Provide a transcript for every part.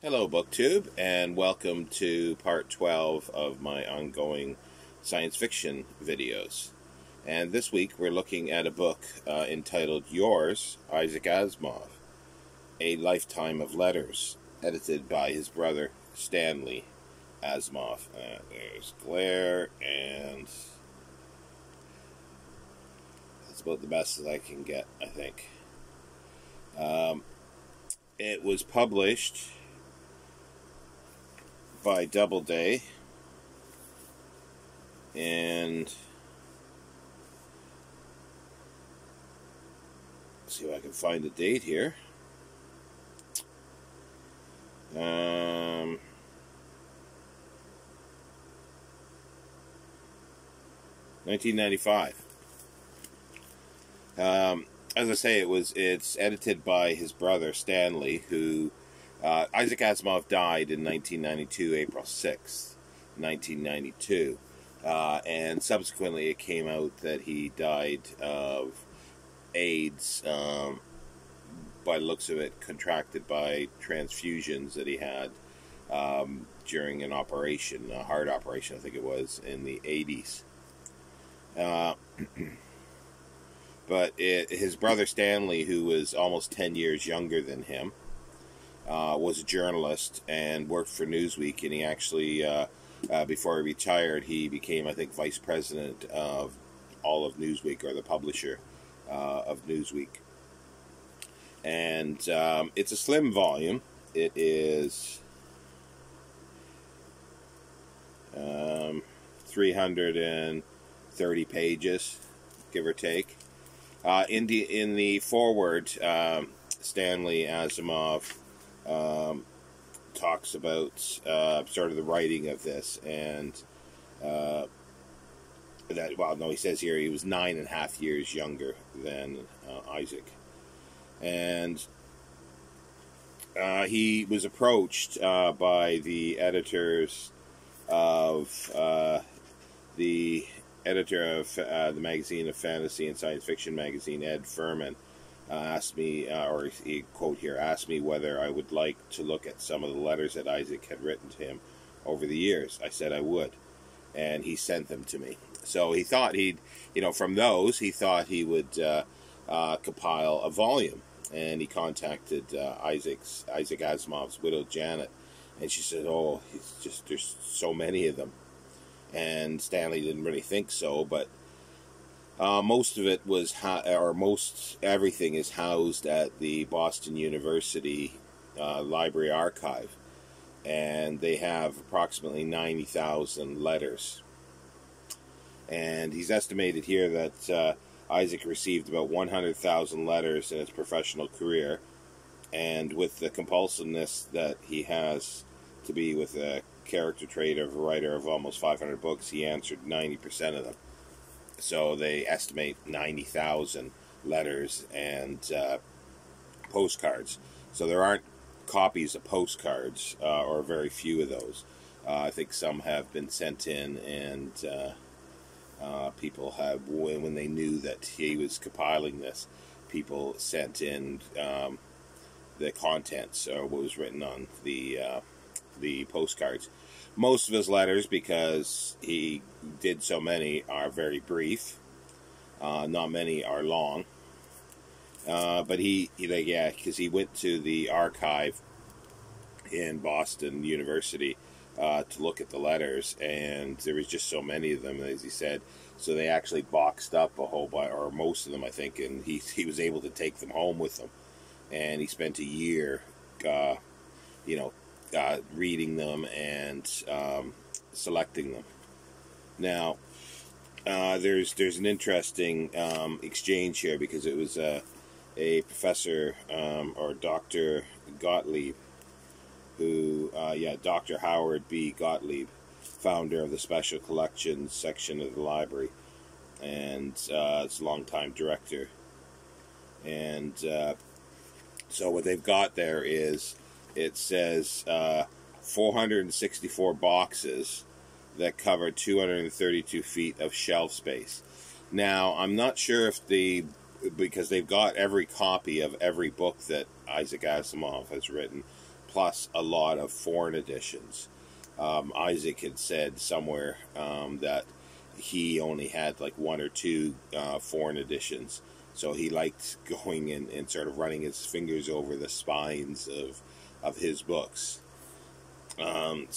Hello, BookTube, and welcome to part 12 of my ongoing science fiction videos. And this week we're looking at a book entitled Yours, Isaac Asimov, A Lifetime of Letters, edited by his brother Stanley Asimov. There's glare, and that's about the best that I can get, I think. It was published by Doubleday, and let's see if I can find the date here. 1995. As I say, it's edited by his brother Stanley, who Isaac Asimov died in 1992, April 6th, 1992. And subsequently it came out that he died of AIDS, by the looks of it, contracted by transfusions that he had during an operation, a heart operation, I think it was, in the 80s. But his brother Stanley, who was almost 10 years younger than him, was a journalist and worked for Newsweek, and he actually, before he retired, he became, I think, vice president of all of Newsweek, or the publisher of Newsweek. And it's a slim volume. It is 330 pages, give or take. In the foreword, Stanley Asimov talks about sort of the writing of this, and he says here he was 9.5 years younger than Isaac, and he was approached by the editors of the editor of the magazine of fantasy and science fiction magazine, Ed Furman, asked me, or he quote here, asked me whether I would like to look at some of the letters that Isaac had written to him over the years. I said I would, and he sent them to me. So he thought from those, he thought he would compile a volume, and he contacted Isaac Asimov's widow, Janet, and she said, "Oh, there's so many of them." And Stanley didn't really think so, but most of it was, most everything is housed at the Boston University Library Archive, and they have approximately 90,000 letters. And he's estimated here that Isaac received about 100,000 letters in his professional career, and with the compulsiveness that he has to be with a character trait of a writer of almost 500 books, he answered 90% of them. So they estimate 90,000 letters and postcards. So there aren't copies of postcards, or very few of those. I think some have been sent in, and people have, when they knew that he was compiling this, people sent in the contents, or what was written on the postcards. Most of his letters, because he did so many, are very brief. Not many are long. But because he went to the archive in Boston University to look at the letters, and there was just so many of them, as he said. So they actually boxed up a whole bunch, or most of them, I think, and he was able to take them home with him. And he spent a year, reading them and selecting them. Now, there's an interesting exchange here, because it was a professor, or Dr. Gottlieb, who, Dr. Howard B. Gottlieb, founder of the Special Collections section of the library, and it's a longtime director. And so what they've got there is, it says 464 boxes that cover 232 feet of shelf space. Now, I'm not sure if because they've got every copy of every book that Isaac Asimov has written, plus a lot of foreign editions. Isaac had said somewhere that he only had like one or two foreign editions, so he liked going and sort of running his fingers over the spines of his books. But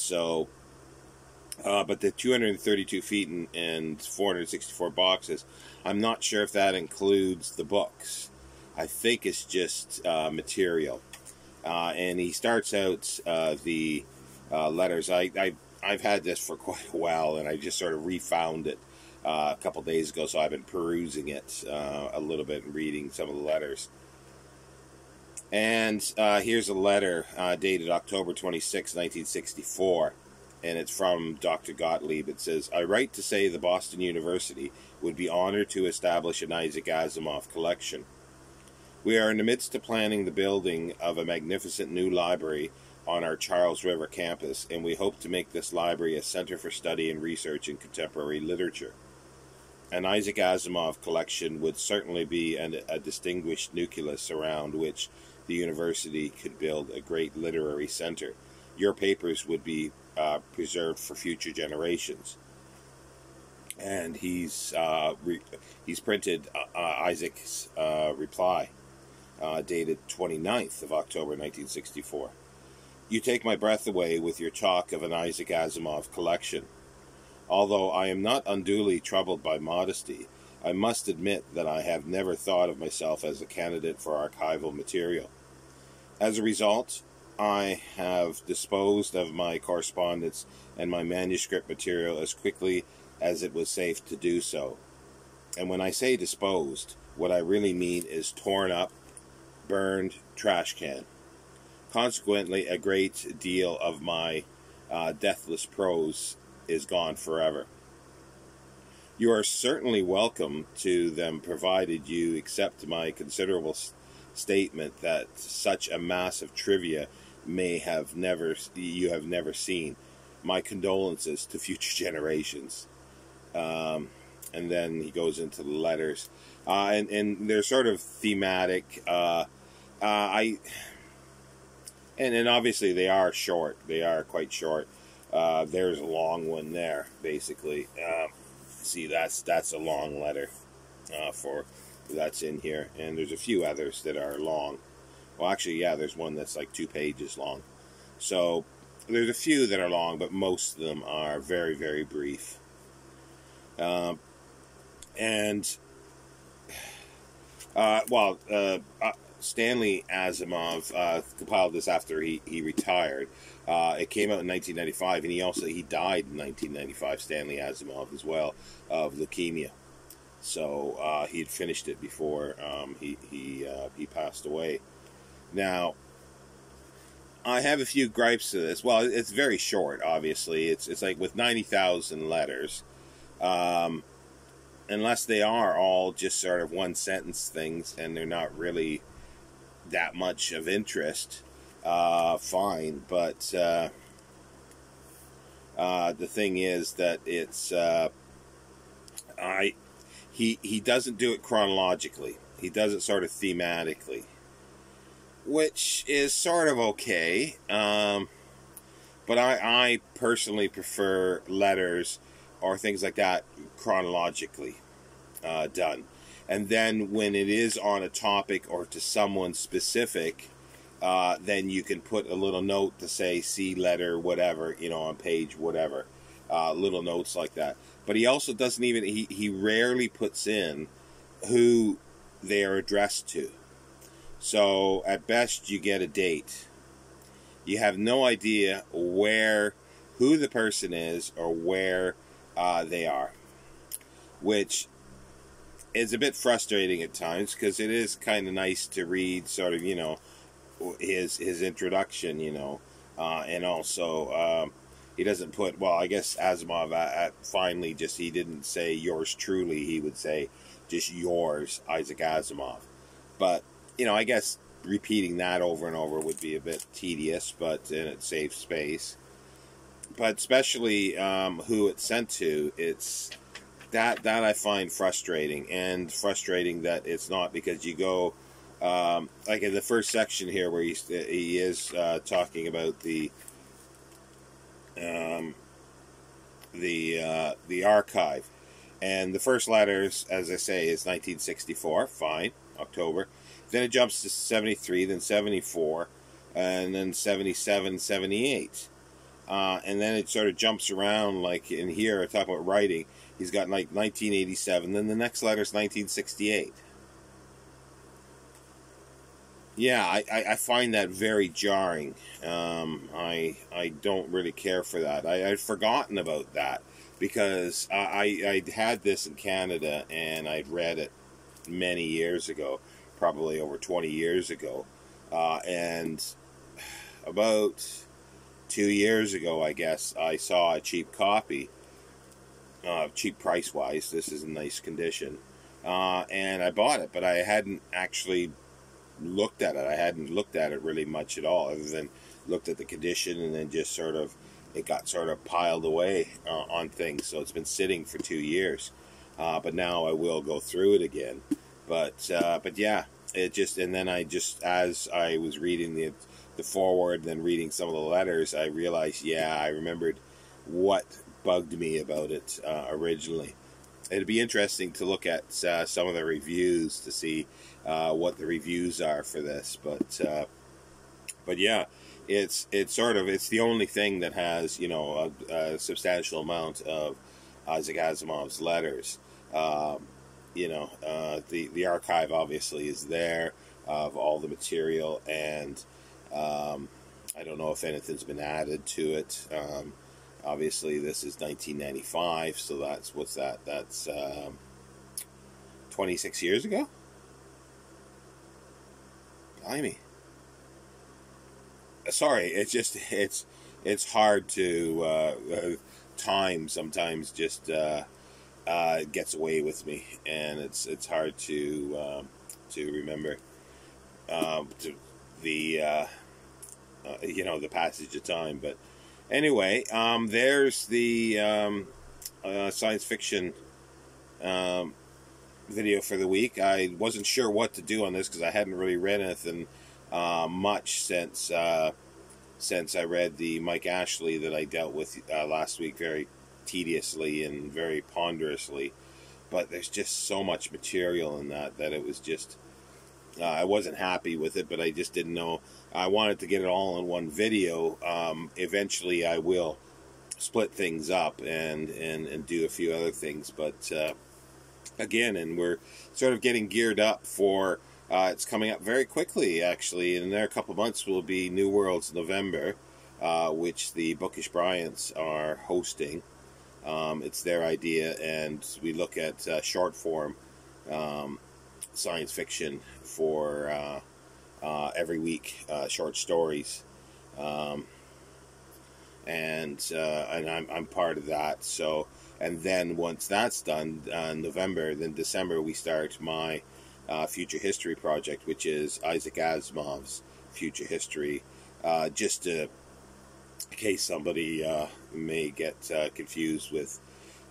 the 232 feet and 464 boxes, I'm not sure if that includes the books. I think it's just material. And he starts out the letters. I've had this for quite a while, and I just sort of refound it a couple days ago, so I've been perusing it a little bit and reading some of the letters. And here's a letter dated October 26, 1964, and it's from Dr. Gottlieb. It says, "I write to say the Boston University would be honored to establish an Isaac Asimov collection. We are in the midst of planning the building of a magnificent new library on our Charles River campus, and we hope to make this library a center for study and research in contemporary literature. An Isaac Asimov collection would certainly be a distinguished nucleus around which the university could build a great literary center. Your papers would be preserved for future generations." And he's printed Isaac's reply, dated 29th of October 1964. "You take my breath away with your talk of an Isaac Asimov collection. Although I am not unduly troubled by modesty, I must admit that I have never thought of myself as a candidate for archival material. As a result, I have disposed of my correspondence and my manuscript material as quickly as it was safe to do so. And when I say disposed, what I really mean is torn up, burned, trash can. Consequently, a great deal of my deathless prose is gone forever. You are certainly welcome to them, provided you accept my considerable statement that such a mass of trivia you have never seen. My condolences to future generations." And then he goes into the letters, and they're sort of thematic. And obviously they are short. They are quite short. There's a long one there, basically. See, that's a long letter that's in here, and there's a few others that are long. Well, actually, yeah, there's one that's like 2 pages long. So there's a few that are long, but most of them are very, very brief. Stanley Asimov compiled this after he retired. It came out in 1995, and he died in 1995. Stanley Asimov as well, of leukemia. So he had finished it before he passed away. Now, I have a few gripes to this. Well, it's very short. Obviously, it's like with 90,000 letters. Unless they are all just sort of one sentence things and they're not really that much of interest, fine. But the thing is that it's he doesn't do it chronologically. He does it sort of thematically, which is sort of okay. But I personally prefer letters or things like that chronologically done. And then when it is on a topic or to someone specific, then you can put a little note to say, see letter, whatever, on page whatever. Little notes like that. But he also doesn't even, he rarely puts in who they are addressed to. So at best you get a date. You have no idea who the person is or where they are, which is a bit frustrating at times, because it is kind of nice to read sort of, his introduction, and also he doesn't put, well, I guess Asimov finally he didn't say yours truly, he would say just yours, Isaac Asimov. But, I guess repeating that over and over would be a bit tedious, but and it saves space. But especially who it's sent to, it's that I find frustrating, and frustrating that it's not, because you go like in the first section here, where he is talking about um, the archive, and the first letters, as I say, is 1964. Fine, October. Then it jumps to 73, then 74, and then 77, 78. And then it sort of jumps around, like in here, talking about writing. He's got like 1987, then the next letter is 1968. Yeah, I find that very jarring. I don't really care for that. I'd forgotten about that because I had this in Canada and I'd read it many years ago, probably over 20 years ago. And about 2 years ago, I guess, I saw a cheap copy, cheap price-wise. This is in nice condition. And I bought it, but I hadn't actually looked at it. I hadn't looked at it really much at all, other than looked at the condition, and then just sort of, it got sort of piled away on things. So it's been sitting for 2 years. But now I will go through it again. But yeah, it just, and then I just, as I was reading the forward, then reading some of the letters, I realized, yeah, I remembered what bugged me about it originally. It'd be interesting to look at some of the reviews to see what the reviews are for this, but yeah, it's the only thing that has, you know, a substantial amount of Isaac Asimov's letters. You know, the archive obviously is there of all the material, and I don't know if anything's been added to it. Obviously, this is 1995, so what's that? That's 26 years ago? Blimey. Sorry, it's hard to time sometimes just gets away with me, and it's hard to remember the you know, the passage of time. But anyway, there's the science fiction video for the week. I wasn't sure what to do on this because I hadn't really read anything much since I read the Mike Ashley that I dealt with last week very tediously and very ponderously. But there's just so much material in that it was just, I wasn't happy with it, but I just didn't know. I wanted to get it all in one video. Eventually I will split things up and do a few other things, but again, and we're sort of getting geared up for, it's coming up very quickly, actually. In a couple of months will be New Worlds November, which the Bookish Bryants are hosting. It's their idea, and we look at short form science fiction for every week, short stories, and I'm part of that. So, and then once that's done, November, then December we start my future history project, which is Isaac Asimov's future history. Just to, in case somebody may get confused with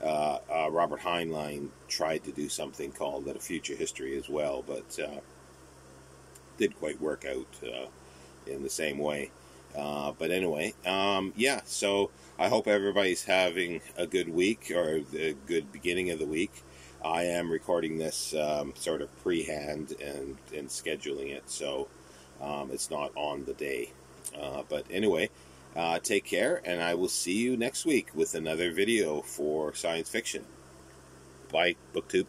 Robert Heinlein tried to do something called a future history as well, but didn't quite work out in the same way. But anyway, yeah, so I hope everybody's having a good week, or a good beginning of the week. I am recording this sort of pre-hand and scheduling it, so it's not on the day. But anyway, take care, and I will see you next week with another video for science fiction. Bye, BookTube.